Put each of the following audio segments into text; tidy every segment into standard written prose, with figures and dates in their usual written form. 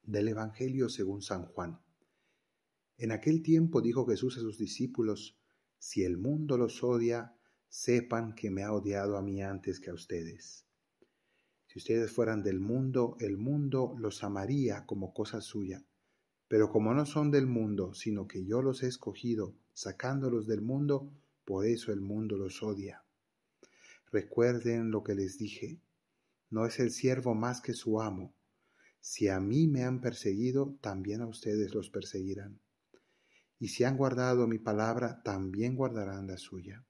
Del Evangelio según San Juan. En aquel tiempo dijo Jesús a sus discípulos: si el mundo los odia, sepan que me ha odiado a mí antes que a ustedes. Si ustedes fueran del mundo, el mundo los amaría como cosa suya. Pero como no son del mundo, sino que yo los he escogido, sacándolos del mundo, por eso el mundo los odia. Recuerden lo que les dije: no es el siervo más que su amo. Si a mí me han perseguido, también a ustedes los perseguirán. Y si han guardado mi palabra, también guardarán la suya.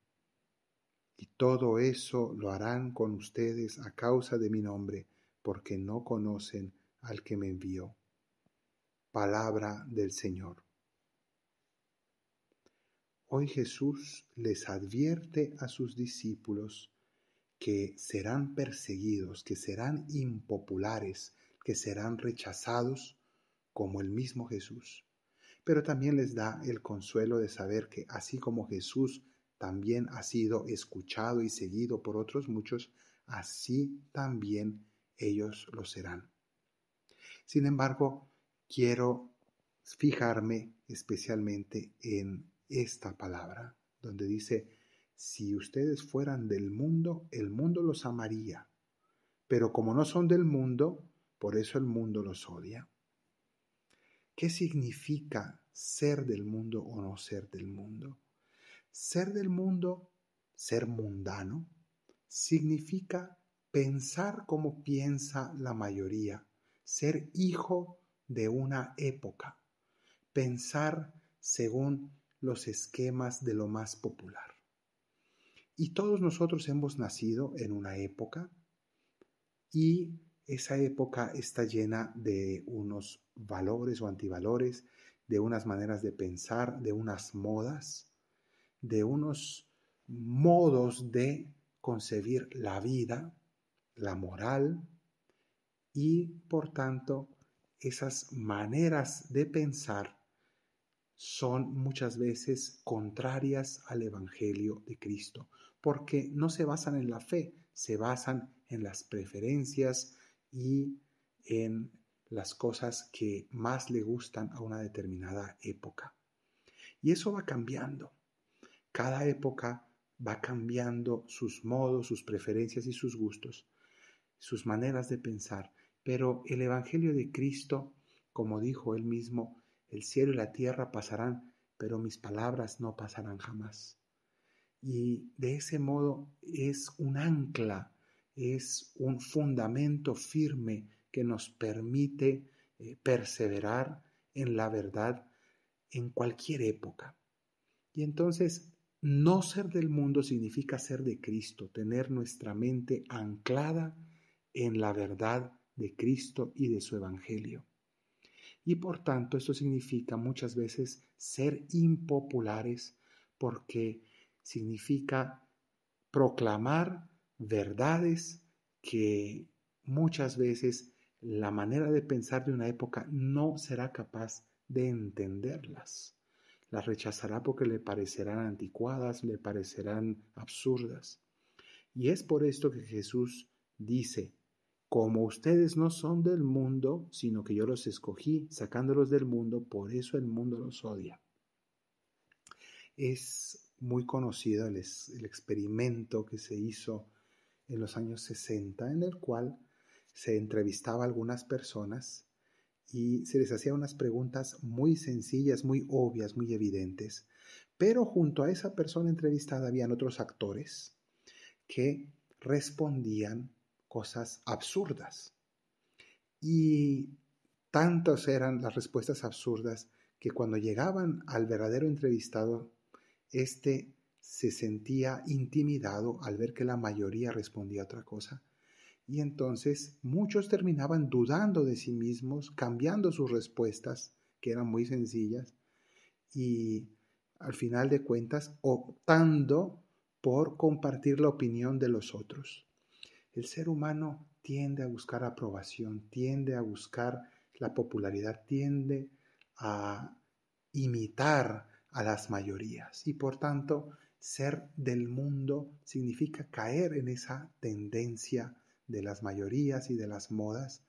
Y todo eso lo harán con ustedes a causa de mi nombre, porque no conocen al que me envió. Palabra del Señor. Hoy Jesús les advierte a sus discípulos que serán perseguidos, que serán impopulares, que serán rechazados como el mismo Jesús. Pero también les da el consuelo de saber que así como Jesús también ha sido escuchado y seguido por otros muchos, así también ellos lo serán. Sin embargo, quiero fijarme especialmente en esta palabra, donde dice: si ustedes fueran del mundo, el mundo los amaría, pero como no son del mundo, por eso el mundo los odia. ¿Qué significa ser del mundo o no ser del mundo? Ser del mundo, ser mundano, significa pensar como piensa la mayoría, ser hijo de una época, pensar según los esquemas de lo más popular. Y todos nosotros hemos nacido en una época y esa época está llena de unos valores o antivalores, de unas maneras de pensar, de unas modas, de unos modos de concebir la vida, la moral, y por tanto esas maneras de pensar son muchas veces contrarias al Evangelio de Cristo, porque no se basan en la fe, se basan en las preferencias y en las cosas que más le gustan a una determinada época. Y eso va cambiando. Cada época va cambiando sus modos, sus preferencias y sus gustos, sus maneras de pensar. Pero el Evangelio de Cristo, como dijo él mismo, el cielo y la tierra pasarán, pero mis palabras no pasarán jamás. Y de ese modo es un ancla, es un fundamento firme que nos permite perseverar en la verdad en cualquier época. Y entonces, no ser del mundo significa ser de Cristo, tener nuestra mente anclada en la verdad de Cristo y de su Evangelio. Y por tanto, esto significa muchas veces ser impopulares, porque significa proclamar verdades que muchas veces la manera de pensar de una época no será capaz de entenderlas. Las rechazará porque le parecerán anticuadas, le parecerán absurdas. Y es por esto que Jesús dice: como ustedes no son del mundo, sino que yo los escogí, sacándolos del mundo, por eso el mundo los odia. Es muy conocido el experimento que se hizo en los años 60, en el cual se entrevistaba a algunas personas y se les hacía unas preguntas muy sencillas, muy obvias, muy evidentes. Pero junto a esa persona entrevistada habían otros actores que respondían cosas absurdas. Y tantas eran las respuestas absurdas que cuando llegaban al verdadero entrevistado, éste se sentía intimidado al ver que la mayoría respondía otra cosa. Y entonces muchos terminaban dudando de sí mismos, cambiando sus respuestas, que eran muy sencillas, y al final de cuentas optando por compartir la opinión de los otros. El ser humano tiende a buscar aprobación, tiende a buscar la popularidad, tiende a imitar a las mayorías y por tanto ser del mundo significa caer en esa tendencia de las mayorías y de las modas,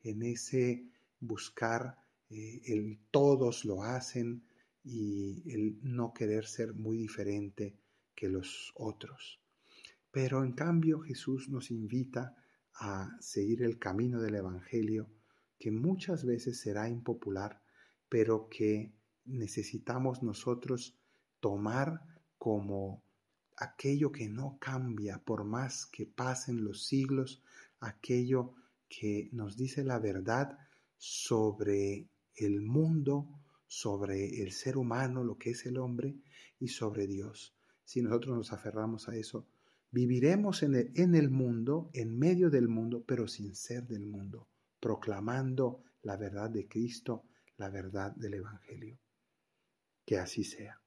en ese buscar el todos lo hacen y el no querer ser muy diferente que los otros. Pero en cambio Jesús nos invita a seguir el camino del Evangelio, que muchas veces será impopular, pero que necesitamos nosotros tomar como aquello que no cambia por más que pasen los siglos, aquello que nos dice la verdad sobre el mundo, sobre el ser humano, lo que es el hombre, y sobre Dios. Si nosotros nos aferramos a eso, viviremos en el mundo, en medio del mundo, pero sin ser del mundo, proclamando la verdad de Cristo, la verdad del Evangelio. Que así sea.